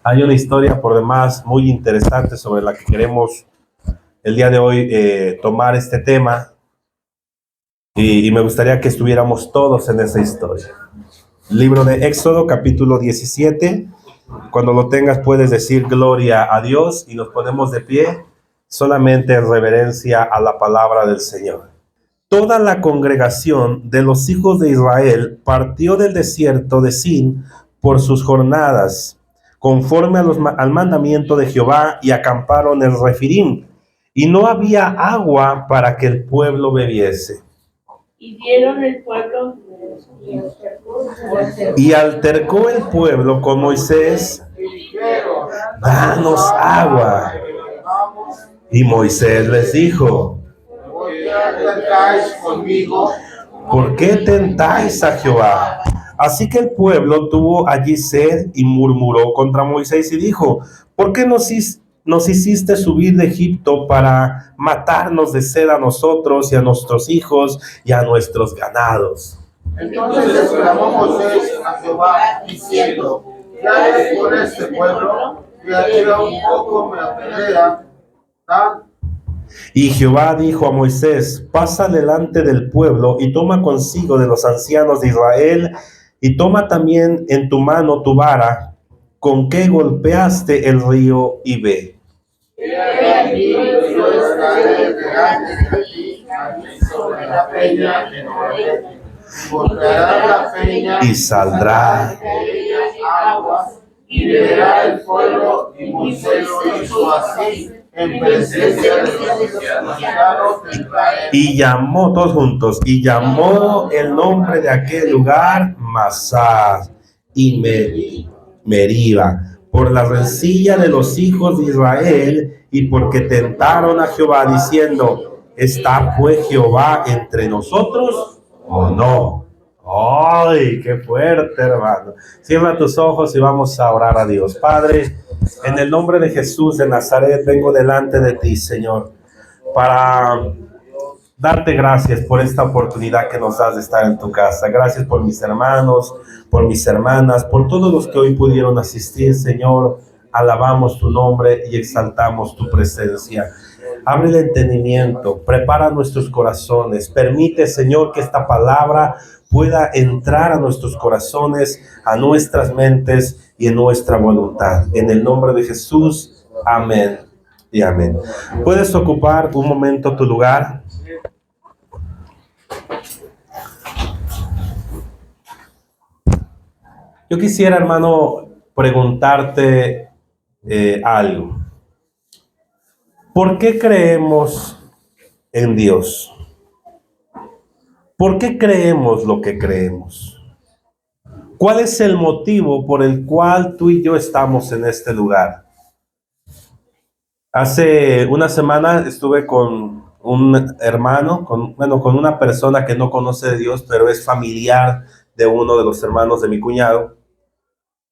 Hay una historia por demás muy interesante sobre la que queremos el día de hoy tomar este tema y me gustaría que estuviéramos todos en esa historia. Libro de Éxodo, capítulo 17. Cuando lo tengas puedes decir gloria a Dios y nos ponemos de pie solamente en reverencia a la palabra del Señor. Toda la congregación de los hijos de Israel partió del desierto de Sin por sus jornadas, conforme al mandamiento de Jehová, y acamparon en Refidim, y no había agua para que el pueblo bebiese. Y dieron el pueblo Y altercó el pueblo con Moisés: danos agua. Y Moisés les dijo: ¿por qué tentáis a Jehová? Así que el pueblo tuvo allí sed y murmuró contra Moisés y dijo: ¿por qué nos hiciste subir de Egipto para matarnos de sed a nosotros y a nuestros hijos y a nuestros ganados? Entonces exclamó Moisés a Jehová diciendo: ya es por este pueblo que arriba un poco me apedrea. Y Jehová dijo a Moisés: pasa delante del pueblo y toma consigo de los ancianos de Israel, y toma también en tu mano tu vara, con que golpeaste el río, y ve. Yo estaré delante de ti sobre la peña en Horeb, golpeará la peña Y saldrá. agua, y beberá el pueblo. Y Moisés hizo así en presencia de los ancianos de Israel. Y llamó, todos juntos, y llamó el nombre de aquel lugar Masá y Meriba, por la rencilla de los hijos de Israel, y porque tentaron a Jehová diciendo: ¿está pues Jehová entre nosotros o no? ¡Ay, qué fuerte, hermano! Cierra tus ojos y vamos a orar a Dios. Padre, en el nombre de Jesús de Nazaret, vengo delante de ti, Señor, para darte gracias por esta oportunidad que nos das de estar en tu casa. Gracias por mis hermanos, por mis hermanas, por todos los que hoy pudieron asistir, Señor. Alabamos tu nombre y exaltamos tu presencia. Abre el entendimiento, prepara nuestros corazones. Permite, Señor, que esta palabra pueda entrar a nuestros corazones, a nuestras mentes y en nuestra voluntad. En el nombre de Jesús, amén y amén. Puedes ocupar un momento tu lugar. Yo quisiera, hermano, preguntarte algo. ¿Por qué creemos en Dios? ¿Por qué creemos lo que creemos? ¿Cuál es el motivo por el cual tú y yo estamos en este lugar? Hace una semana estuve con un hermano, con una persona que no conoce de Dios, pero es familiar de uno de los hermanos de mi cuñado.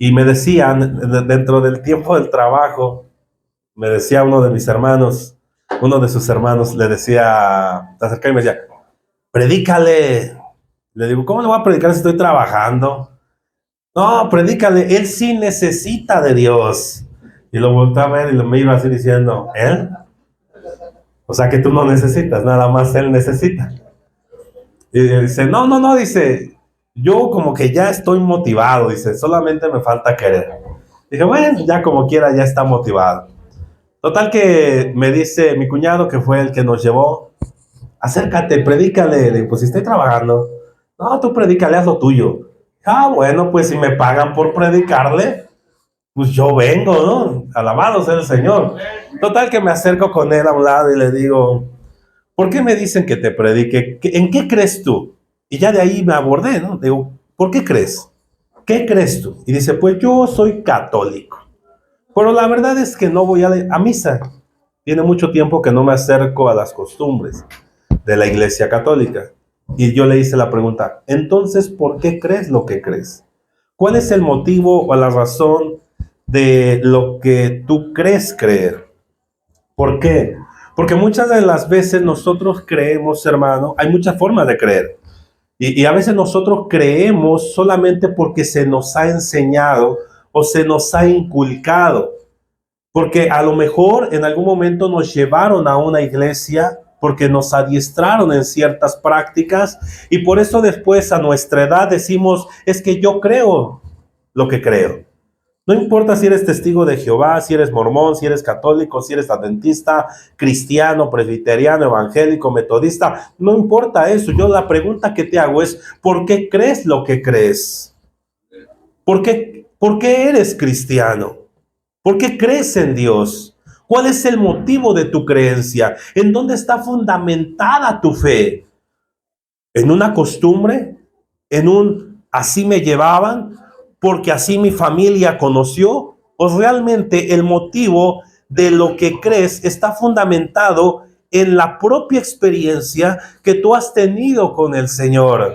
Y me decían, dentro del tiempo del trabajo, me decía uno de mis hermanos, uno de sus hermanos, le decía, se acercaba y me decía: predícale. Le digo: ¿cómo le voy a predicar si estoy trabajando? No, predícale, él sí necesita de Dios. Y lo volteé a ver y me iba así diciendo: ¿él? O sea que tú no necesitas, nada más él necesita. Y dice: no, dice, yo como que ya estoy motivado, dice, solamente me falta querer. Dije: bueno, ya como quiera, ya está motivado. Total que me dice mi cuñado, que fue el que nos llevó: acércate, predícale. Le digo: pues si estoy trabajando. No, tú predícale, haz lo tuyo. Bueno, pues si me pagan por predicarle, pues yo vengo, ¿no? Alabado sea el Señor. Total que me acerco con él a un lado y le digo: ¿por qué me dicen que te predique? ¿En qué crees tú? Y ya de ahí me abordé, ¿no? Digo: ¿por qué crees? ¿Qué crees tú? Y dice: pues yo soy católico, pero la verdad es que no voy a misa. Tiene mucho tiempo que no me acerco a las costumbres de la Iglesia Católica. Y yo le hice la pregunta: entonces, ¿por qué crees lo que crees? ¿Cuál es el motivo o la razón de lo que tú crees creer? ¿Por qué? Porque muchas de las veces nosotros creemos, hermano, hay muchas formas de creer. Y a veces nosotros creemos solamente porque se nos ha enseñado o se nos ha inculcado. Porque a lo mejor en algún momento nos llevaron a una iglesia porque nos adiestraron en ciertas prácticas y por eso después a nuestra edad decimos, es que yo creo lo que creo. No importa si eres testigo de Jehová, si eres mormón, si eres católico, si eres adventista, cristiano, presbiteriano, evangélico, metodista, no importa eso. Yo la pregunta que te hago es, ¿por qué crees lo que crees? ¿Por qué eres cristiano? ¿Por qué crees en Dios? ¿Cuál es el motivo de tu creencia? ¿En dónde está fundamentada tu fe? ¿En una costumbre? ¿En un así me llevaban? ¿Porque así mi familia conoció? ¿O realmente el motivo de lo que crees está fundamentado en la propia experiencia que tú has tenido con el Señor?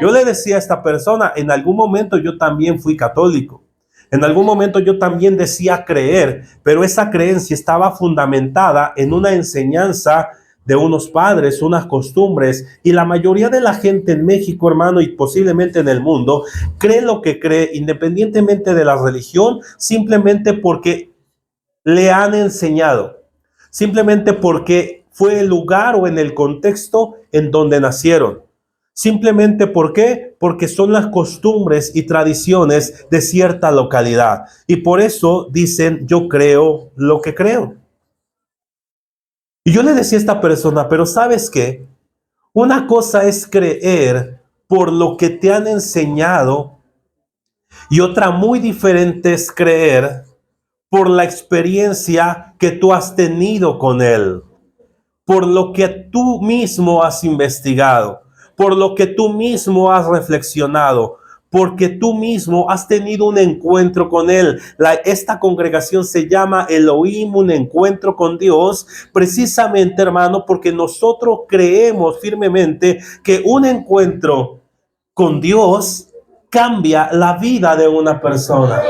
Yo le decía a esta persona, en algún momento yo también fui católico. En algún momento yo también decía creer, pero esa creencia estaba fundamentada en una enseñanza de unos padres, unas costumbres, y la mayoría de la gente en México, hermano, y posiblemente en el mundo, cree lo que cree, independientemente de la religión, simplemente porque le han enseñado, simplemente porque fue el lugar o en el contexto en donde nacieron. Simplemente ¿por qué? Porque son las costumbres y tradiciones de cierta localidad. Y por eso dicen, yo creo lo que creo. Y yo le decía a esta persona, pero ¿sabes qué? Una cosa es creer por lo que te han enseñado y otra muy diferente es creer por la experiencia que tú has tenido con Él, por lo que tú mismo has investigado, por lo que tú mismo has reflexionado, porque tú mismo has tenido un encuentro con Él. Esta congregación se llama Elohim, un encuentro con Dios, precisamente, hermano, porque nosotros creemos firmemente que un encuentro con Dios cambia la vida de una persona.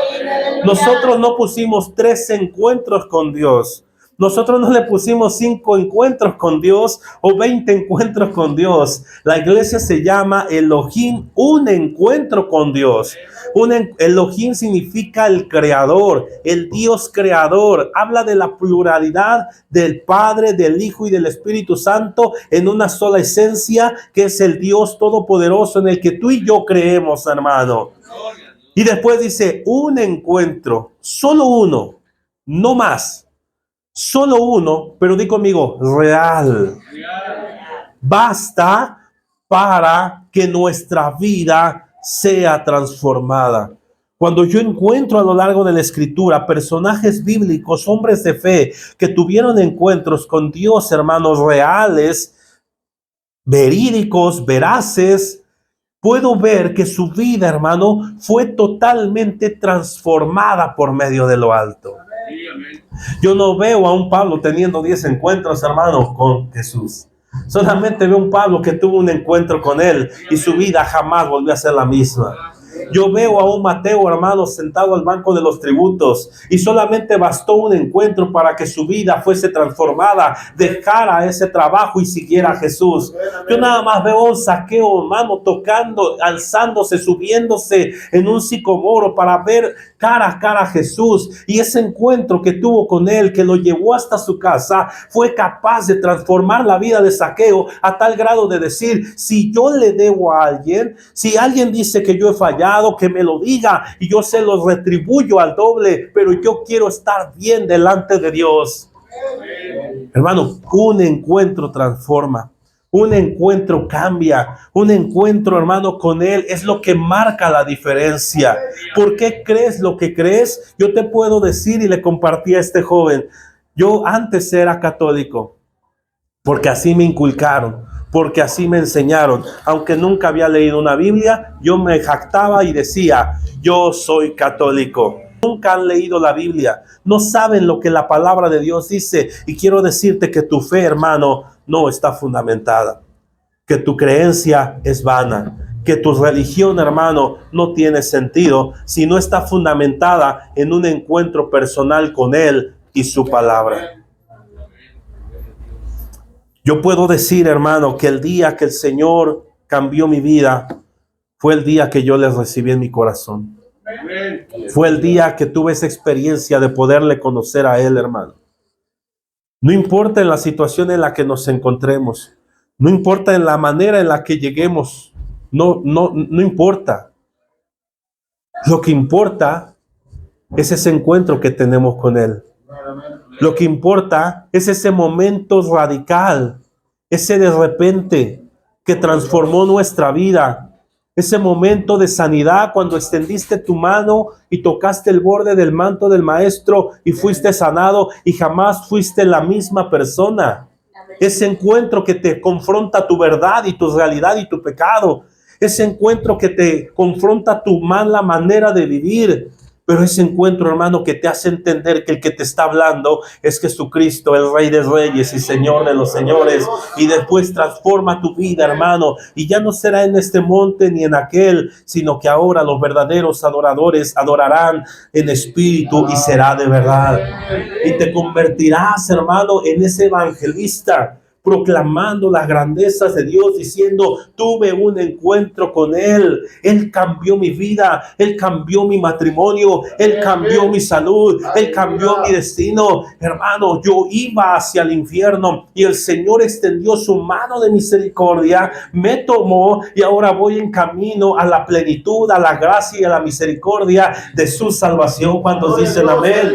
Nosotros no pusimos 3 encuentros con Dios. Nosotros no le pusimos 5 encuentros con Dios o 20 encuentros con Dios. La iglesia se llama Elohim, un encuentro con Dios. Elohim significa el creador, el Dios creador. Habla de la pluralidad del Padre, del Hijo y del Espíritu Santo en una sola esencia, que es el Dios todopoderoso en el que tú y yo creemos, hermano. Y después dice, un encuentro, solo uno, no más. Solo uno, pero di conmigo, real. Basta para que nuestra vida sea transformada. Cuando yo encuentro a lo largo de la escritura personajes bíblicos, hombres de fe, que tuvieron encuentros con Dios, hermanos, reales, verídicos, veraces, puedo ver que su vida, hermano, fue totalmente transformada por medio de lo alto. Yo no veo a un Pablo teniendo 10 encuentros, hermano, con Jesús. Solamente veo a un Pablo que tuvo un encuentro con Él y su vida jamás volvió a ser la misma. Yo veo a un Mateo, hermano, sentado al banco de los tributos y solamente bastó un encuentro para que su vida fuese transformada, dejara ese trabajo y siguiera a Jesús. Yo nada más veo a un Zaqueo, hermano, tocando, alzándose, subiéndose en un sicomoro para ver cara a cara a Jesús, y ese encuentro que tuvo con Él, que lo llevó hasta su casa, fue capaz de transformar la vida de Zaqueo a tal grado de decir, si yo le debo a alguien, si alguien dice que yo he fallado, que me lo diga y yo se los retribuyo al doble, pero yo quiero estar bien delante de Dios. Hermano, un encuentro transforma. Un encuentro cambia. Un encuentro, hermano, con Él es lo que marca la diferencia. ¿Por qué crees lo que crees? Yo te puedo decir, y le compartí a este joven, yo antes era católico, porque así me inculcaron, porque así me enseñaron. Aunque nunca había leído una Biblia, yo me jactaba y decía, yo soy católico. Nunca han leído la Biblia, no saben lo que la palabra de Dios dice, y quiero decirte que tu fe, hermano, no está fundamentada, que tu creencia es vana, que tu religión, hermano, no tiene sentido si no está fundamentada en un encuentro personal con Él y su palabra. Yo puedo decir, hermano, que el día que el Señor cambió mi vida fue el día que yo les recibí en mi corazón. Fue el día que tuve esa experiencia de poderle conocer a Él, hermano. No importa en la situación en la que nos encontremos, no importa en la manera en la que lleguemos, no importa. Lo que importa es ese encuentro que tenemos con Él. Lo que importa es ese momento radical, ese de repente que transformó nuestra vida. Ese momento de sanidad cuando extendiste tu mano y tocaste el borde del manto del maestro y fuiste sanado y jamás fuiste la misma persona. Ese encuentro que te confronta tu verdad y tu realidad y tu pecado. Ese encuentro que te confronta tu mala manera de vivir. Pero ese encuentro, hermano, que te hace entender que el que te está hablando es Jesucristo, el Rey de Reyes y Señor de los Señores. Y después transforma tu vida, hermano. Y ya no será en este monte ni en aquel, sino que ahora los verdaderos adoradores adorarán en espíritu y será de verdad. Y te convertirás, hermano, en ese evangelista, proclamando las grandezas de Dios, diciendo: tuve un encuentro con Él, Él cambió mi vida, Él cambió mi matrimonio, Él cambió mi salud, Él cambió mi destino. Hermano, yo iba hacia el infierno y el Señor extendió su mano de misericordia, me tomó y ahora voy en camino a la plenitud, a la gracia y a la misericordia de su salvación. Cuando dicen amén.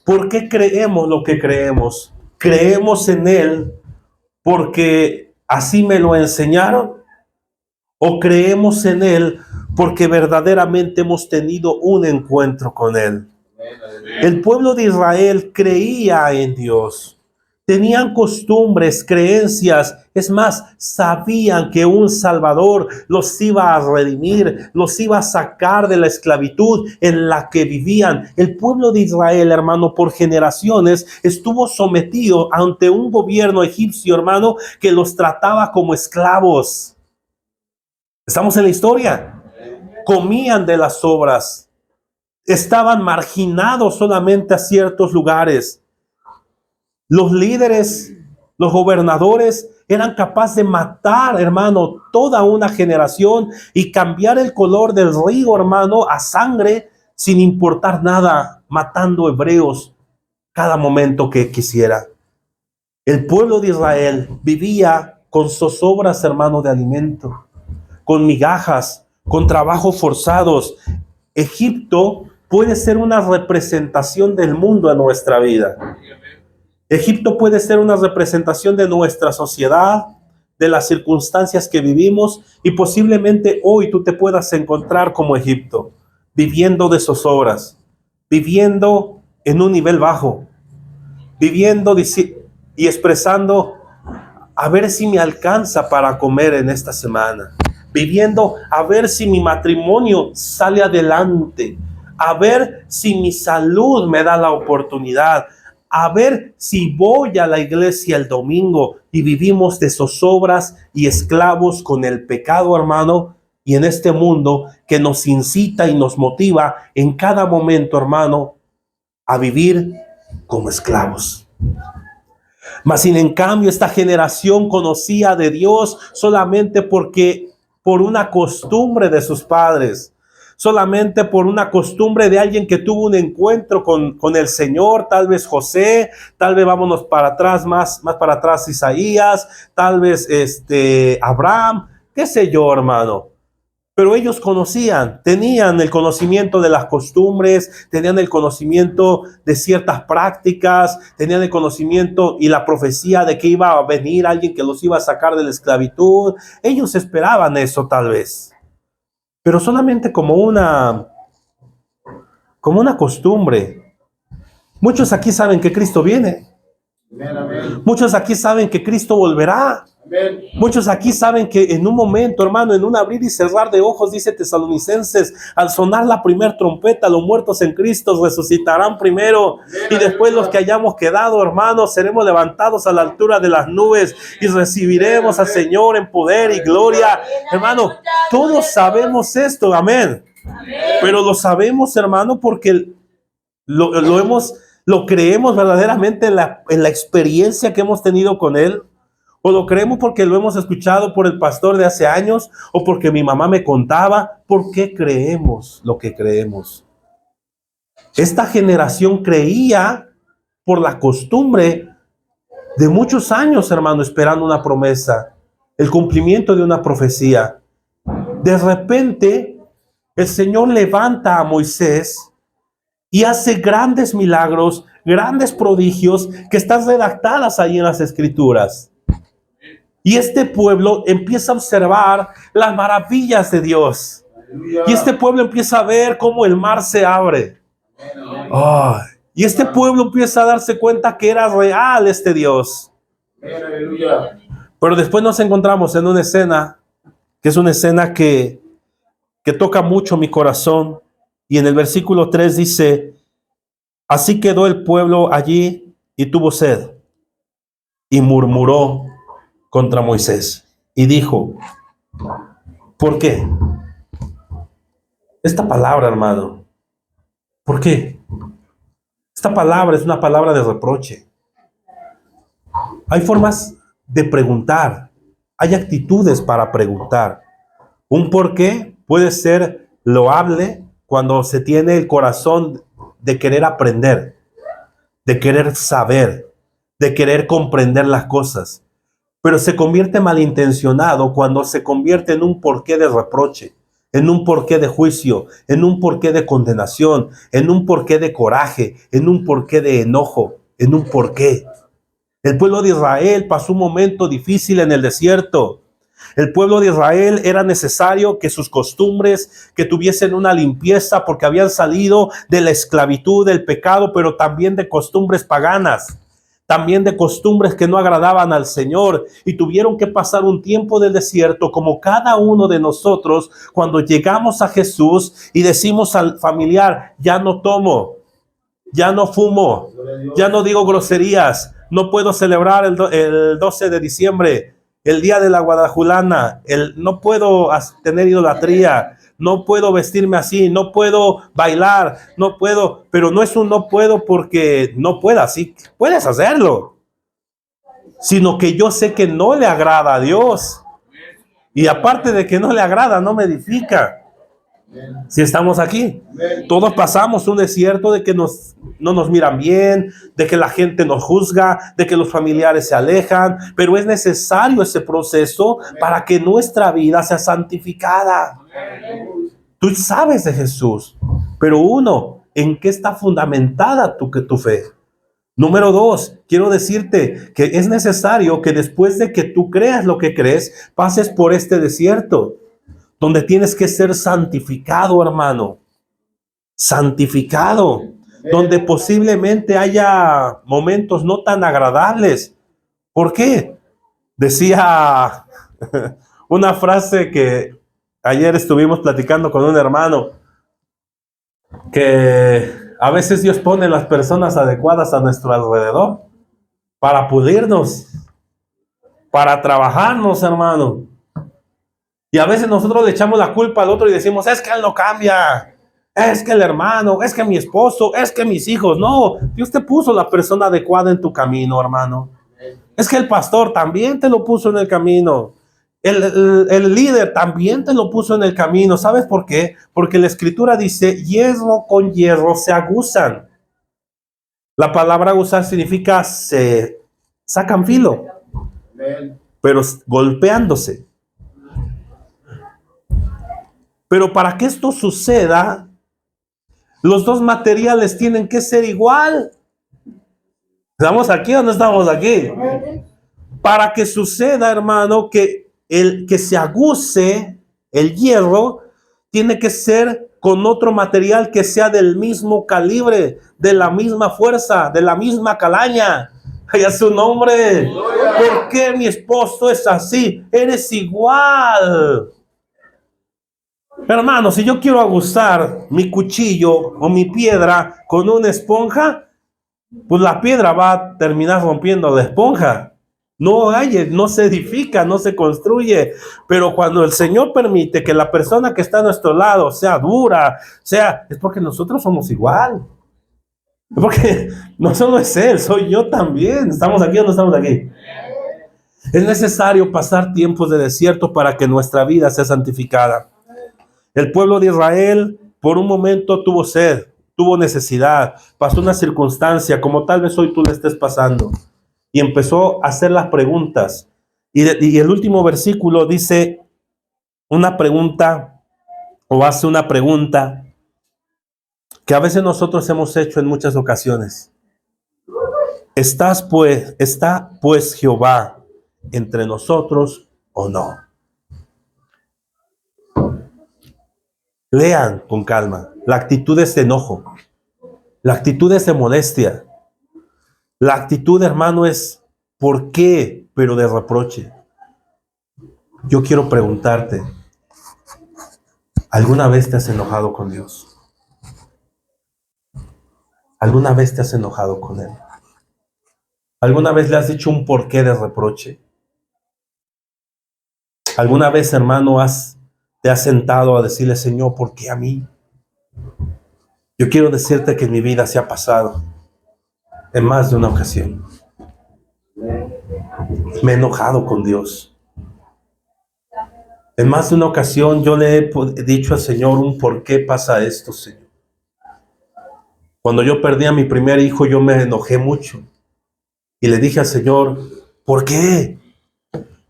¿Por qué creemos lo que creemos? ¿Creemos en Él porque así me lo enseñaron? ¿O creemos en Él porque verdaderamente hemos tenido un encuentro con Él? El pueblo de Israel creía en Dios. Tenían costumbres, creencias, es más, sabían que un Salvador los iba a redimir, los iba a sacar de la esclavitud en la que vivían. El pueblo de Israel, hermano, por generaciones estuvo sometido ante un gobierno egipcio, hermano, que los trataba como esclavos. Estamos en la historia. Comían de las sobras, estaban marginados solamente a ciertos lugares. Los líderes, los gobernadores eran capaces de matar, hermano, toda una generación y cambiar el color del río, hermano, a sangre sin importar nada, matando hebreos cada momento que quisiera. El pueblo de Israel vivía con zozobras, hermano, de alimento, con migajas, con trabajos forzados. Egipto puede ser una representación del mundo en nuestra vida. Egipto puede ser una representación de nuestra sociedad, de las circunstancias que vivimos, y posiblemente hoy tú te puedas encontrar como Egipto, viviendo de zozobras, viviendo en un nivel bajo, viviendo y expresando: a ver si me alcanza para comer en esta semana, viviendo a ver si mi matrimonio sale adelante, a ver si mi salud me da la oportunidad, a ver si voy a la iglesia el domingo. Y vivimos de zozobras y esclavos con el pecado, hermano, y en este mundo que nos incita y nos motiva en cada momento, hermano, a vivir como esclavos. Mas sin en cambio esta generación conocía de Dios solamente por una costumbre de sus padres, solamente por una costumbre de alguien que tuvo un encuentro con el Señor, tal vez José, tal vez vámonos para atrás, más para atrás Isaías, tal vez Abraham, qué sé yo, hermano. Pero ellos conocían, tenían el conocimiento de las costumbres, tenían el conocimiento de ciertas prácticas, tenían el conocimiento y la profecía de que iba a venir alguien que los iba a sacar de la esclavitud. Ellos esperaban eso tal vez, pero solamente como una costumbre. Muchos aquí saben que Cristo viene. Muchos aquí saben que Cristo volverá. Muchos aquí saben que en un momento, hermano, en un abrir y cerrar de ojos, dice Tesalonicenses, al sonar la primer trompeta, los muertos en Cristo resucitarán primero, y después los que hayamos quedado, hermanos, seremos levantados a la altura de las nubes y recibiremos al Señor en poder y gloria. Hermano, todos sabemos esto, amén. Pero lo sabemos, hermano, porque lo creemos verdaderamente en la experiencia que hemos tenido con Él, O lo creemos porque lo hemos escuchado por el pastor de hace años o porque mi mamá me contaba. ¿Por qué creemos lo que creemos? Esta generación creía por la costumbre de muchos años, hermano, esperando una promesa, el cumplimiento de una profecía. De repente, el Señor levanta a Moisés y hace grandes milagros, grandes prodigios que están redactadas ahí en las Escrituras. Y este pueblo empieza a observar las maravillas de Dios. Y este pueblo empieza a ver cómo el mar se abre. Oh, y este pueblo empieza a darse cuenta que era real este Dios. Pero después nos encontramos en una escena, que es una escena que toca mucho mi corazón. Y en el versículo 3 dice: así quedó el pueblo allí y tuvo sed. Y murmuró contra Moisés y dijo: ¿por qué? Esta palabra, hermano, ¿por qué? Esta palabra es una palabra de reproche. Hay formas de preguntar, hay actitudes para preguntar. Un por qué puede ser loable cuando se tiene el corazón de querer aprender, de querer saber, de querer comprender las cosas. Pero se convierte malintencionado cuando se convierte en un porqué de reproche, en un porqué de juicio, en un porqué de condenación, en un porqué de coraje, en un porqué de enojo, en un porqué. El pueblo de Israel pasó un momento difícil en el desierto. El pueblo de Israel era necesario que sus costumbres, que tuviesen una limpieza porque habían salido de la esclavitud, del pecado, pero también de costumbres paganas. También de costumbres que no agradaban al Señor, y tuvieron que pasar un tiempo del desierto como cada uno de nosotros cuando llegamos a Jesús y decimos al familiar: ya no tomo, ya no fumo, ya no digo groserías, no puedo celebrar el 12 de diciembre, el día de la Guadalajulana, no puedo tener idolatría, no puedo vestirme así, no puedo bailar, no puedo, pero no es un no puedo porque no puedas, sí, puedes hacerlo, sino que yo sé que no le agrada a Dios, y aparte de que no le agrada, no me edifica. Si estamos aquí, todos pasamos un desierto de que no nos miran bien, de que la gente nos juzga, de que los familiares se alejan, pero es necesario ese proceso para que nuestra vida sea santificada. Tú sabes de Jesús, pero uno, ¿en qué está fundamentada tu fe? Número 2, quiero decirte que es necesario que después de que tú creas lo que crees, pases por este desierto, donde tienes que ser santificado, hermano. Santificado. Donde posiblemente haya momentos no tan agradables. ¿Por qué? Decía una frase que ayer estuvimos platicando con un hermano, que a veces Dios pone las personas adecuadas a nuestro alrededor para pulirnos, para trabajarnos, hermano. Y a veces nosotros le echamos la culpa al otro y decimos: es que él no cambia, es que el hermano, es que mi esposo, es que mis hijos. No, Dios te puso la persona adecuada en tu camino, hermano. Es que el pastor también te lo puso en el camino. El líder también te lo puso en el camino. ¿Sabes por qué? Porque la escritura dice: hierro con hierro se aguzan. La palabra aguzar significa se sacan filo, pero golpeándose. Pero para que esto suceda, los dos materiales tienen que ser igual. ¿Estamos aquí o no estamos aquí? Para que suceda, hermano, que se aguce el hierro, tiene que ser con otro material que sea del mismo calibre, de la misma fuerza, de la misma calaña. Ay, a su nombre. ¿Por qué mi esposo es así? Eres igual. Hermano, si yo quiero aguzar mi cuchillo o mi piedra con una esponja, pues la piedra va a terminar rompiendo la esponja. No se edifica, no se construye. Pero cuando el Señor permite que la persona que está a nuestro lado sea dura, es porque nosotros somos igual. Porque no solo es Él, soy yo también. ¿Estamos aquí o no estamos aquí? Es necesario pasar tiempos de desierto para que nuestra vida sea santificada. El pueblo de Israel por un momento tuvo sed, tuvo necesidad, pasó una circunstancia como tal vez hoy tú le estés pasando y empezó a hacer las preguntas. Y el último versículo dice una pregunta o hace una pregunta que a veces nosotros hemos hecho en muchas ocasiones. ¿Está pues Jehová entre nosotros o no? Lean con calma. La actitud es de enojo. La actitud es de molestia. La actitud, hermano, es ¿por qué? Pero de reproche. Yo quiero preguntarte, ¿alguna vez te has enojado con Dios? ¿Alguna vez te has enojado con Él? ¿Alguna vez le has dicho un porqué de reproche? ¿Alguna vez, hermano, te has sentado a decirle, Señor, ¿por qué a mí? Yo quiero decirte que en mi vida se ha pasado en más de una ocasión. Me he enojado con Dios. En más de una ocasión yo le he dicho al Señor un por qué pasa esto, Señor. Cuando yo perdí a mi primer hijo, yo me enojé mucho. Y le dije al Señor, ¿por qué?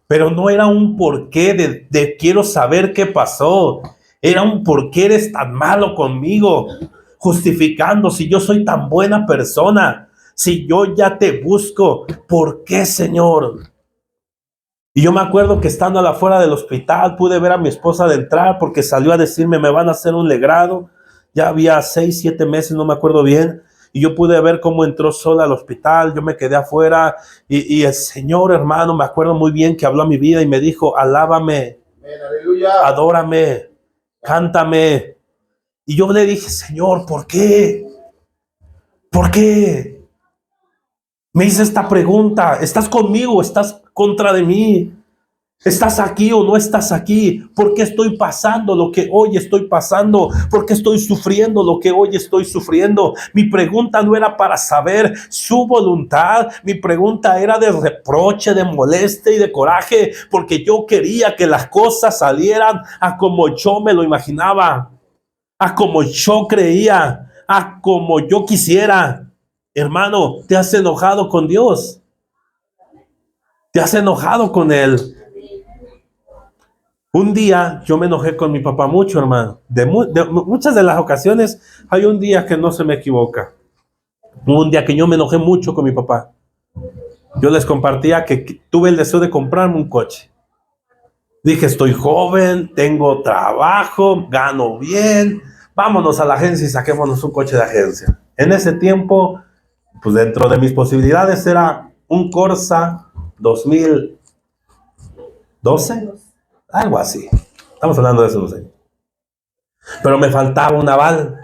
Pero no era un porqué de quiero saber qué pasó. Era un porqué eres tan malo conmigo. Justificando si yo soy tan buena persona. Si yo ya te busco. ¿Por qué, Señor? Y yo me acuerdo que estando a la afuera del hospital pude ver a mi esposa de entrar porque salió a decirme me van a hacer un legrado. Ya había 6, 7 meses, no me acuerdo bien. Y yo pude ver cómo entró sola al hospital. Yo me quedé afuera y el Señor, hermano, me acuerdo muy bien que habló a mi vida y me dijo, alábame, adórame, cántame. Y yo le dije, Señor, ¿por qué? ¿Por qué? Me hice esta pregunta, ¿estás conmigo o estás contra de mí? ¿Estás aquí o no estás aquí? ¿Por qué estoy pasando lo que hoy estoy pasando? ¿Por qué estoy sufriendo lo que hoy estoy sufriendo? Mi pregunta no era para saber su voluntad. Mi pregunta era de reproche, de molestia y de coraje, porque yo quería que las cosas salieran a como yo me lo imaginaba, a como yo creía, a como yo quisiera. Hermano, ¿te has enojado con Dios? ¿Te has enojado con Él? Un día yo me enojé con mi papá mucho, hermano. De muchas de las ocasiones hay un día que no se me equivoca. Un día que yo me enojé mucho con mi papá. Yo les compartía que tuve el deseo de comprarme un coche. Dije, estoy joven, tengo trabajo, gano bien. Vámonos a la agencia y saquémonos un coche de agencia. En ese tiempo, pues dentro de mis posibilidades era un Corsa 2012. Algo así. Estamos hablando de eso, no sé. Pero me faltaba un aval.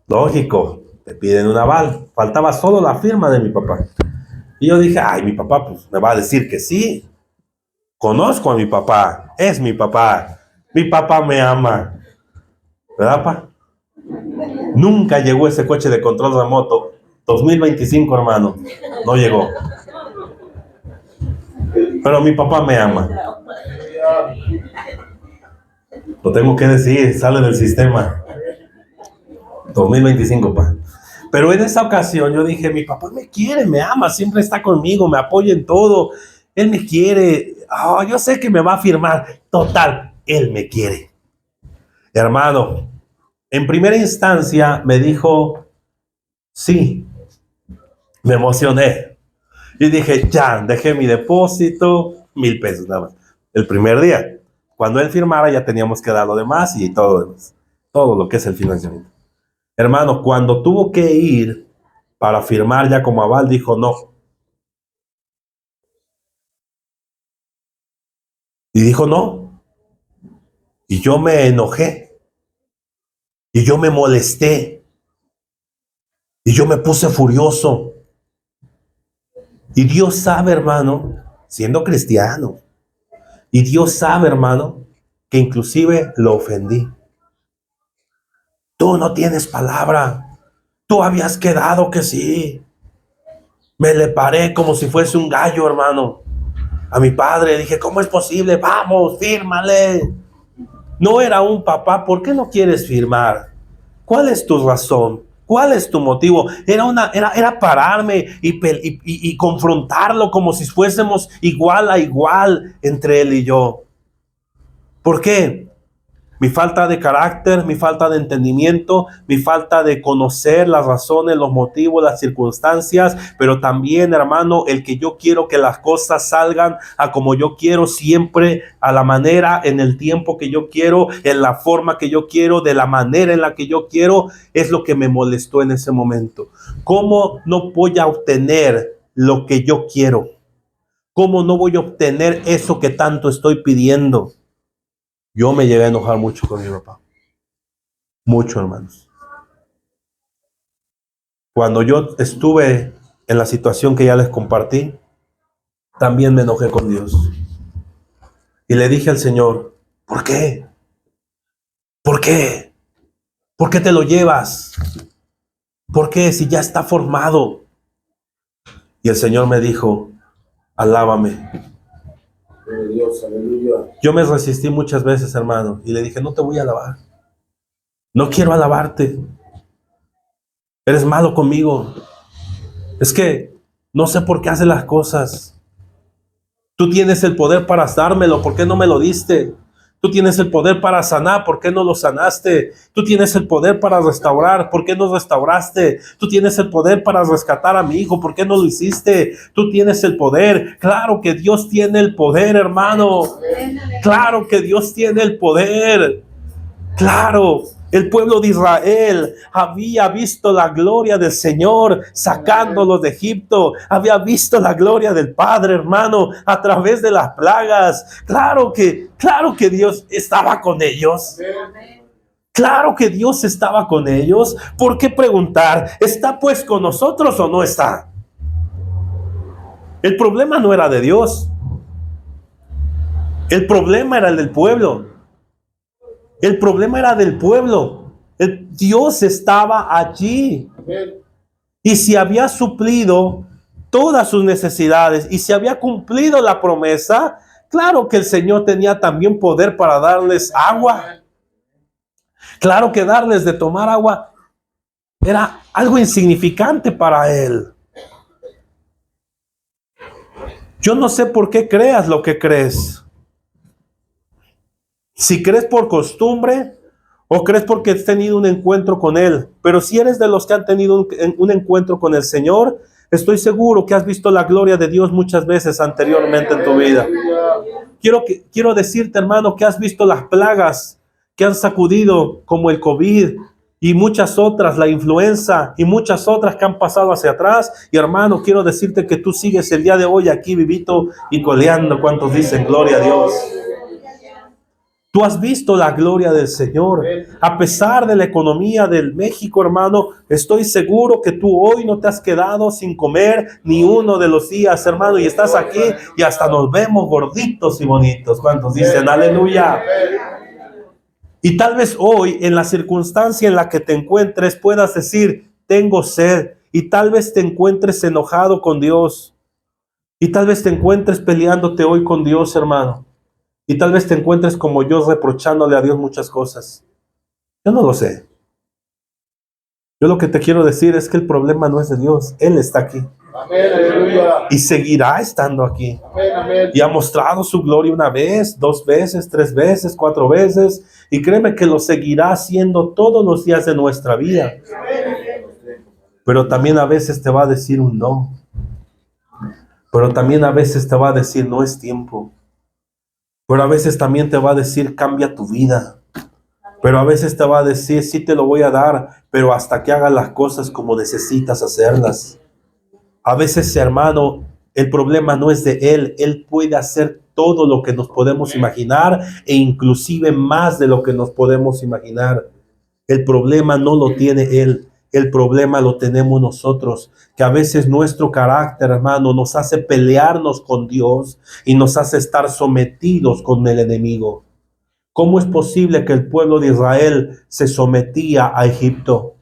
Lógico, te piden un aval. Faltaba solo la firma de mi papá. Y yo dije, ay, mi papá pues me va a decir que sí. Conozco a mi papá. Es mi papá. Mi papá me ama. ¿Verdad, pa? Nunca llegó ese coche de control remoto. 2025, hermano. No llegó. Pero mi papá me ama. Lo tengo que decir, sale del sistema. 2025, pa. Pero en esa ocasión yo dije, mi papá me quiere, me ama, siempre está conmigo, me apoya en todo. Él me quiere. Oh, yo sé que me va a firmar. Total, él me quiere. Hermano, en primera instancia me dijo, sí. Me emocioné. Y dije, ya, dejé mi depósito, 1,000 pesos nada más. El primer día. Cuando él firmara ya teníamos que dar lo demás y todo lo demás. Todo lo que es el financiamiento. Hermano, cuando tuvo que ir para firmar ya como aval, dijo no. Y dijo no. Y yo me enojé. Y yo me molesté. Y yo me puse furioso. Y Dios sabe, hermano, siendo cristiano. Y Dios sabe, hermano, que inclusive lo ofendí. Tú no tienes palabra. Tú habías quedado que sí. Me le paré como si fuese un gallo, hermano. a mi padre. Dije, ¿cómo es posible? Vamos, fírmale. No era un papá. ¿Por qué no quieres firmar? ¿Cuál es tu razón? ¿Cuál es tu motivo? Era pararme y confrontarlo como si fuésemos igual a igual entre él y yo. ¿Por qué? Mi falta de carácter, mi falta de entendimiento, mi falta de conocer las razones, los motivos, las circunstancias, pero también, hermano, el que yo quiero que las cosas salgan a como yo quiero, siempre a la manera, en el tiempo que yo quiero, en la forma que yo quiero, de la manera en la que yo quiero, es lo que me molestó en ese momento. ¿Cómo no voy a obtener lo que yo quiero? ¿Cómo no voy a obtener eso que tanto estoy pidiendo? Yo me llegué a enojar mucho con mi papá. Mucho, hermanos. Cuando yo estuve en la situación que ya les compartí, también me enojé con Dios. Y le dije al Señor, ¿por qué? ¿Por qué? ¿Por qué te lo llevas? ¿Por qué? Si ya está formado. Y el Señor me dijo, alábame. Dios, aleluya. Yo me resistí muchas veces, hermano, y le dije, no te voy a alabar. No quiero alabarte. Eres malo conmigo. Es que no sé por qué haces las cosas. Tú tienes el poder para dármelo, ¿por qué no me lo diste? Tú tienes el poder para sanar, ¿por qué no lo sanaste? Tú tienes el poder para restaurar, ¿por qué no restauraste? Tú tienes el poder para rescatar a mi hijo, ¿por qué no lo hiciste? Tú tienes el poder. Claro que Dios tiene el poder, hermano. Claro que Dios tiene el poder. Claro, el pueblo de Israel había visto la gloria del Señor sacándolos de Egipto. Había visto la gloria del Padre, hermano, a través de las plagas. Claro que Dios estaba con ellos. Claro que Dios estaba con ellos. ¿Por qué preguntar? ¿Está pues con nosotros o no está? El problema no era de Dios. El problema era el del pueblo. El problema era del pueblo. Dios estaba allí. Y si había suplido todas sus necesidades y si había cumplido la promesa, claro que el Señor tenía también poder para darles agua. Claro que darles de tomar agua era algo insignificante para Él. Yo no sé por qué creas lo que crees. Si crees por costumbre o crees porque has tenido un encuentro con Él. Pero si eres de los que han tenido un encuentro con el Señor, estoy seguro que has visto la gloria de Dios muchas veces anteriormente en tu vida. Quiero decirte, hermano, que has visto las plagas que han sacudido, como el COVID y muchas otras, la influenza y muchas otras que han pasado hacia atrás. Y hermano, quiero decirte que tú sigues el día de hoy aquí vivito y coleando. ¿Cuántos dicen gloria a Dios? Tú has visto la gloria del Señor. A pesar de la economía del México, hermano, estoy seguro que tú hoy no te has quedado sin comer ni uno de los días, hermano, y estás aquí y hasta nos vemos gorditos y bonitos. ¿Cuántos dicen aleluya? Y tal vez hoy, en la circunstancia en la que te encuentres, puedas decir, tengo sed. Y tal vez te encuentres enojado con Dios. Y tal vez te encuentres peleándote hoy con Dios, hermano. Y tal vez te encuentres como yo reprochándole a Dios muchas cosas. Yo no lo sé. Yo lo que te quiero decir es que el problema no es de Dios. Él está aquí. Amén, aleluya. Y seguirá estando aquí. Amén, amén. Y ha mostrado su gloria una vez, 2 veces, 3 veces, 4 veces. Y créeme que lo seguirá haciendo todos los días de nuestra vida. Pero también a veces te va a decir un no. Pero también a veces te va a decir no es tiempo. Pero a veces también te va a decir cambia tu vida. Pero a veces te va a decir sí te lo voy a dar, pero hasta que hagas las cosas como necesitas hacerlas. A veces, hermano, el problema no es de Él. Él puede hacer todo lo que nos podemos imaginar e inclusive más de lo que nos podemos imaginar. El problema no lo tiene Él. El problema lo tenemos nosotros, que a veces nuestro carácter, hermano, nos hace pelearnos con Dios y nos hace estar sometidos con el enemigo. ¿Cómo es posible que el pueblo de Israel se sometía a Egipto?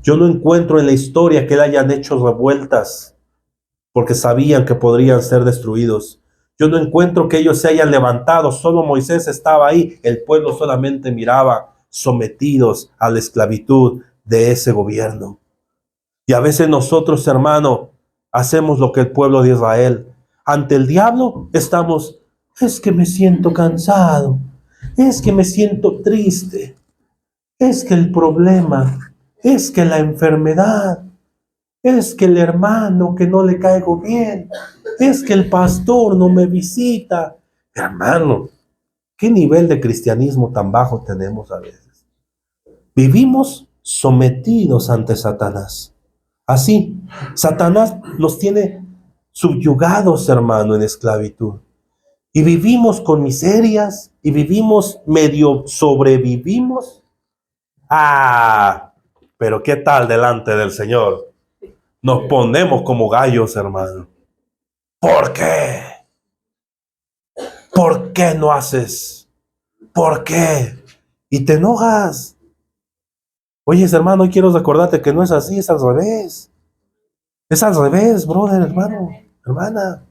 Yo no encuentro en la historia que le hayan hecho revueltas porque sabían que podrían ser destruidos. Yo no encuentro que ellos se hayan levantado, solo Moisés estaba ahí, el pueblo solamente miraba, sometidos a la esclavitud de ese gobierno. Y a veces nosotros, hermano, hacemos lo que el pueblo de Israel. Ante el diablo estamos, es que me siento cansado, es que me siento triste, es que el problema, es que la enfermedad, es que el hermano que no le caigo bien, es que el pastor no me visita. Hermano, ¿qué nivel de cristianismo tan bajo tenemos a veces? Vivimos sometidos ante Satanás. Así, Satanás nos tiene subyugados, hermano, en esclavitud. Y vivimos con miserias, y vivimos medio sobrevivimos. Pero ¿qué tal delante del Señor? Nos ponemos como gallos, hermano. ¿Por qué? ¿Por qué no haces? ¿Por qué? Y te enojas. Oye, hermano, hoy quiero recordarte que no es así, es al revés. Es al revés, brother, hermano, hermana.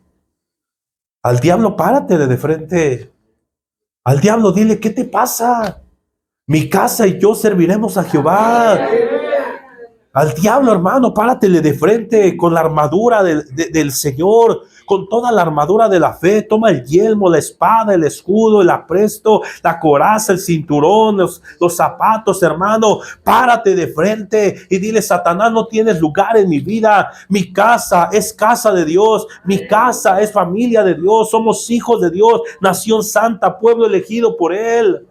Al diablo párate de frente. Al diablo dile, ¿qué te pasa? Mi casa y yo serviremos a Jehová. Al diablo, hermano, páratele de frente con la armadura del Señor, con toda la armadura de la fe. Toma el yelmo, la espada, el escudo, el apresto, la coraza, el cinturón, los zapatos, hermano. Párate de frente y dile, Satanás, no tienes lugar en mi vida. Mi casa es casa de Dios. Mi casa es familia de Dios. Somos hijos de Dios, nación santa, pueblo elegido por Él.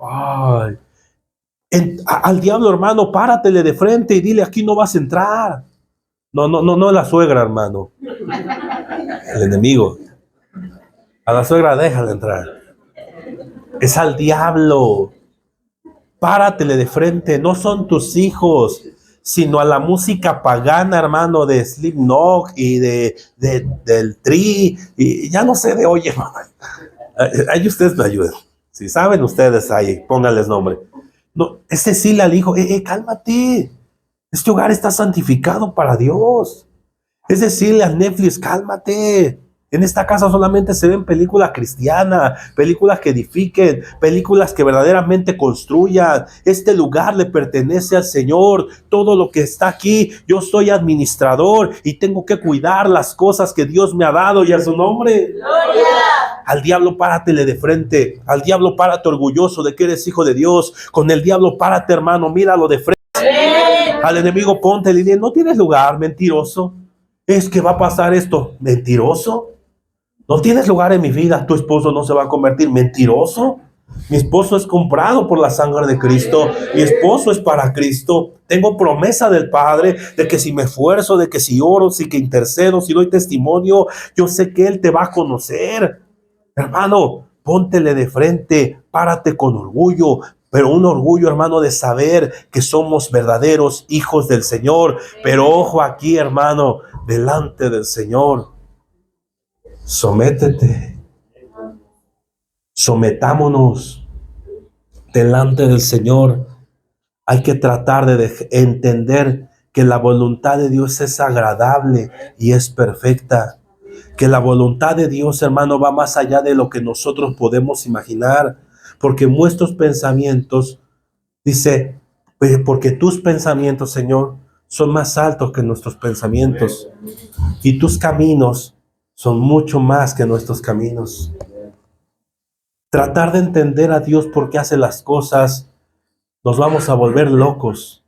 Ay. Al diablo, hermano, páratele de frente y dile, aquí no vas a entrar. No la suegra, hermano. El enemigo. A la suegra déjala entrar. Es al diablo. Páratele de frente. No son tus hijos, sino a la música pagana, hermano, de Slipknot y del Tri. Y ya no sé de oye, hermano. Ahí ustedes me ayudan. Si saben ustedes ahí, pónganles nombre. No, es decirle al hijo, cálmate. Este hogar está santificado para Dios. Es decirle a Netflix, cálmate. En esta casa solamente se ven películas cristianas, películas que edifiquen, películas que verdaderamente construyan. Este lugar le pertenece al Señor. Todo lo que está aquí, yo soy administrador y tengo que cuidar las cosas que Dios me ha dado y a su nombre. ¡Gloria! Al diablo páratele de frente. Al diablo párate orgulloso de que eres hijo de Dios. Con el diablo párate, hermano, míralo de frente. ¡Amén! Al enemigo ponte y dile, no tienes lugar, mentiroso. Es que va a pasar esto, mentiroso. No tienes lugar en mi vida, tu esposo no se va a convertir, mentiroso. Mi esposo es comprado por la sangre de Cristo. Mi esposo es para Cristo. Tengo promesa del Padre de que si me esfuerzo, de que si oro, si que intercedo, si doy testimonio, yo sé que Él te va a conocer. Hermano, póntele de frente, párate con orgullo, pero un orgullo, hermano, de saber que somos verdaderos hijos del Señor. Pero ojo aquí, hermano, delante del Señor, sométete, sometámonos delante del Señor. Hay que tratar de entender que la voluntad de Dios es agradable y es perfecta. Que la voluntad de Dios, hermano, va más allá de lo que nosotros podemos imaginar. Porque nuestros pensamientos, dice, porque tus pensamientos, Señor, son más altos que nuestros pensamientos. Y tus caminos son mucho más que nuestros caminos. Tratar de entender a Dios por qué hace las cosas, nos vamos a volver locos.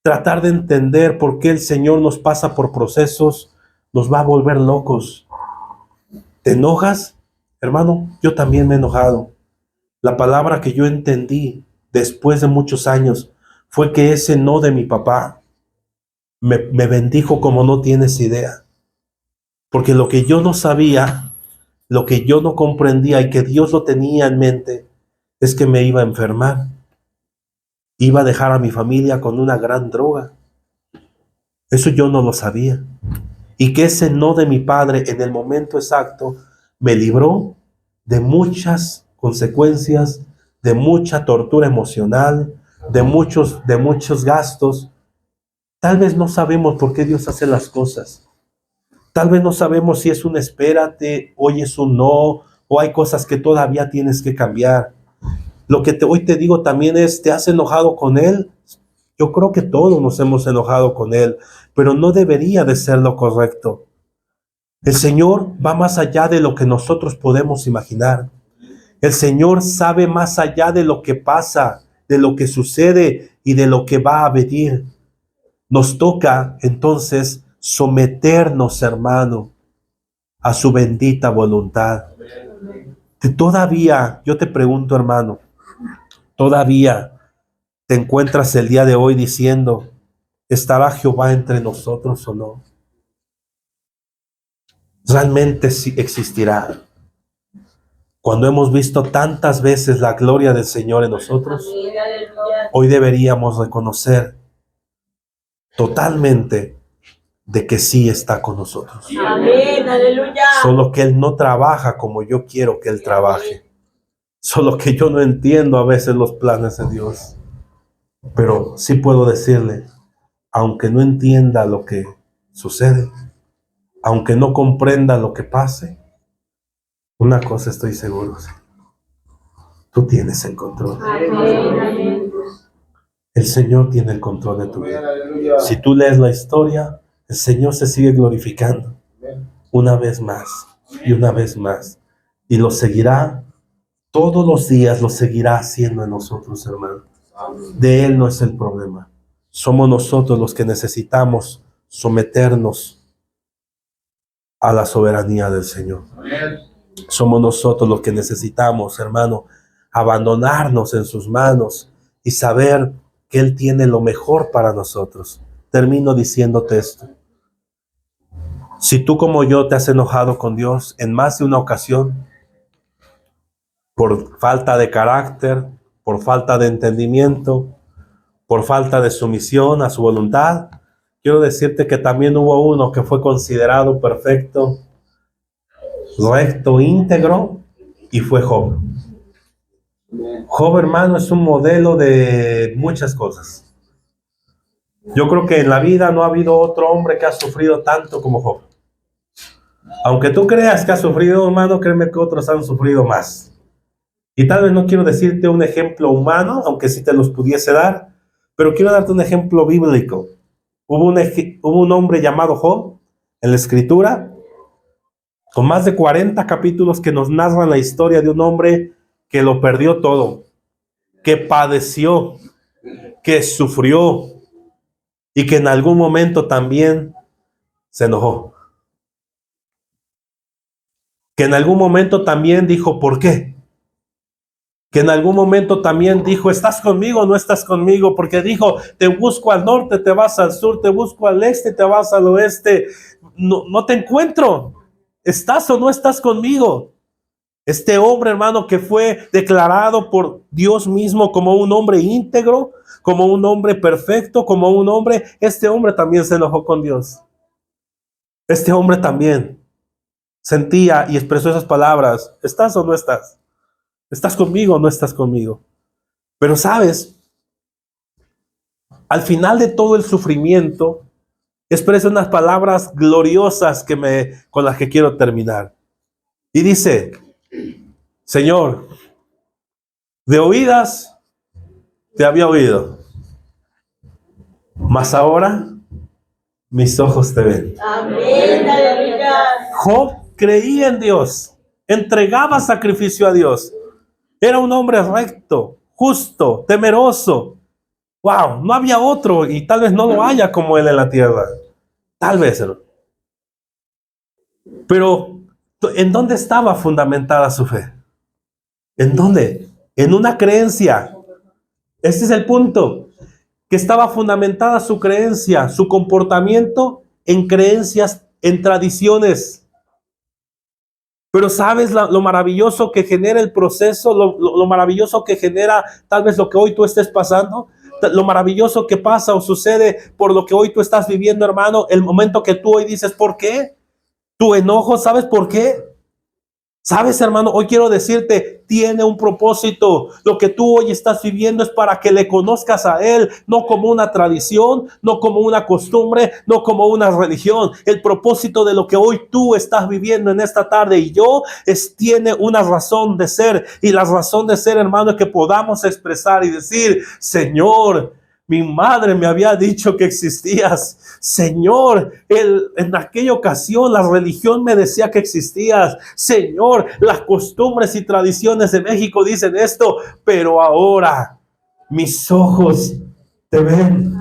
Tratar de entender por qué el Señor nos pasa por procesos, nos va a volver locos. ¿Te enojas? Hermano, yo también me he enojado. La palabra que yo entendí después de muchos años fue que ese no de mi papá me bendijo como no tienes idea. Porque lo que yo no sabía, lo que yo no comprendía y que Dios lo tenía en mente, es que me iba a enfermar. Iba a dejar a mi familia con una gran droga. Eso yo no lo sabía. Y que ese no de mi padre en el momento exacto me libró de muchas consecuencias, de mucha tortura emocional, de muchos gastos. Tal vez no sabemos por qué Dios hace las cosas. Tal vez no sabemos si es un espérate, hoy es un no, o hay cosas que todavía tienes que cambiar. Lo que hoy te digo también es, ¿te has enojado con Él? Yo creo que todos nos hemos enojado con Él, pero no debería de ser lo correcto. El Señor va más allá de lo que nosotros podemos imaginar. El Señor sabe más allá de lo que pasa, de lo que sucede y de lo que va a venir. Nos toca entonces someternos, hermano, a su bendita voluntad. Que todavía, yo te pregunto, hermano, todavía te encuentras el día de hoy diciendo, ¿estará Jehová entre nosotros o no? Realmente sí existirá. Cuando hemos visto tantas veces la gloria del Señor en nosotros, hoy deberíamos reconocer totalmente de que sí está con nosotros. Amén, aleluya. Solo que Él no trabaja como yo quiero que Él trabaje. Solo que yo no entiendo a veces los planes de Dios. Pero sí puedo decirle, aunque no entienda lo que sucede, aunque no comprenda lo que pase, una cosa estoy seguro, tú tienes el control. Amén. El Señor tiene el control de tu vida. Si tú lees la historia, el Señor se sigue glorificando una vez más y una vez más. Y lo seguirá, todos los días lo seguirá haciendo en nosotros, hermano. De Él no es el problema. Somos nosotros los que necesitamos someternos a la soberanía del Señor. Somos nosotros los que necesitamos, hermano, abandonarnos en sus manos y saber que Él tiene lo mejor para nosotros. Termino diciéndote esto. Si tú como yo te has enojado con Dios en más de una ocasión, por falta de carácter, por falta de entendimiento, por falta de sumisión a su voluntad, quiero decirte que también hubo uno que fue considerado perfecto, recto, íntegro, y fue Job. Job, hermano, es un modelo de muchas cosas. Yo creo que en la vida no ha habido otro hombre que ha sufrido tanto como Job. Aunque tú creas que ha sufrido, hermano, créeme que otros han sufrido más. Y tal vez no quiero decirte un ejemplo humano, aunque sí te los pudiese dar, pero quiero darte un ejemplo bíblico. Hubo un hombre llamado Job en la Escritura, con más de 40 capítulos que nos narran la historia de un hombre que lo perdió todo, que padeció, que sufrió y que en algún momento también se enojó. Que en algún momento también dijo, ¿por qué? Que en algún momento también dijo, ¿estás conmigo o no estás conmigo? Porque dijo, te busco al norte, te vas al sur, te busco al este, te vas al oeste. No te encuentro. ¿Estás o no estás conmigo? Este hombre, hermano, que fue declarado por Dios mismo como un hombre íntegro, como un hombre perfecto, como un hombre, este hombre también se enojó con Dios. Este hombre también sentía y expresó esas palabras, ¿estás o no estás? ¿Estás conmigo o no estás conmigo? Pero sabes, al final de todo el sufrimiento, expresa unas palabras gloriosas con las que quiero terminar. Y dice, Señor, de oídas te había oído, mas ahora mis ojos te ven. Amén, aleluya. Job creía en Dios, entregaba sacrificio a Dios. Era un hombre recto, justo, temeroso. Wow, no había otro y tal vez no lo haya como él en la tierra. Tal vez. Pero, ¿en dónde estaba fundamentada su fe? ¿En dónde? En una creencia. Este es el punto. Que estaba fundamentada su creencia, su comportamiento en creencias, en tradiciones. Pero ¿sabes lo maravilloso que genera el proceso? Lo maravilloso que genera tal vez lo que hoy tú estés pasando. Lo maravilloso que pasa o sucede por lo que hoy tú estás viviendo, hermano. El momento que tú hoy dices, ¿por qué? Tu enojo, ¿sabes por qué? ¿Sabes, hermano? Hoy quiero decirte, tiene un propósito. Lo que tú hoy estás viviendo es para que le conozcas a Él, no como una tradición, no como una costumbre, no como una religión. El propósito de lo que hoy tú estás viviendo en esta tarde y yo tiene una razón de ser. Y la razón de ser, hermano, es que podamos expresar y decir, Señor, mi madre me había dicho que existías. Señor, en aquella ocasión la religión me decía que existías. Señor, las costumbres y tradiciones de México dicen esto, pero ahora mis ojos te ven.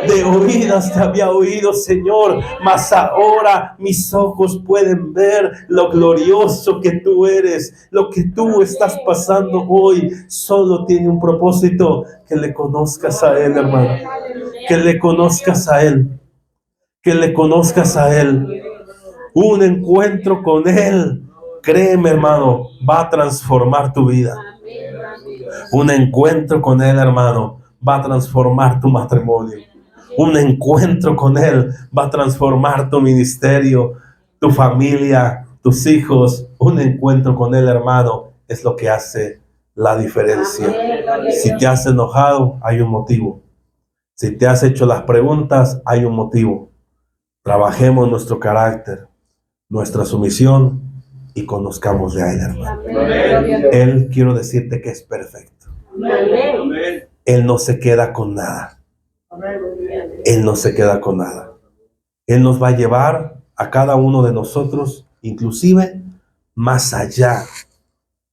De oídas te había oído, Señor, mas ahora mis ojos pueden ver lo glorioso que tú eres. Lo que tú estás pasando hoy solo tiene un propósito: que le conozcas a Él, hermano. Que le conozcas a Él. Que le conozcas a Él. Un encuentro con Él, créeme, hermano, va a transformar tu vida. Un encuentro con Él, hermano, va a transformar tu matrimonio. Un encuentro con Él va a transformar tu ministerio, tu familia, tus hijos. Un encuentro con Él, hermano, es lo que hace la diferencia. Si te has enojado, hay un motivo. Si te has hecho las preguntas, hay un motivo. Trabajemos nuestro carácter, nuestra sumisión y conozcamos a Él, hermano. Él, quiero decirte que es perfecto. Él no se queda con nada. Él no se queda con nada. Él nos va a llevar a cada uno de nosotros, inclusive más allá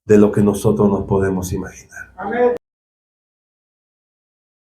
de lo que nosotros nos podemos imaginar.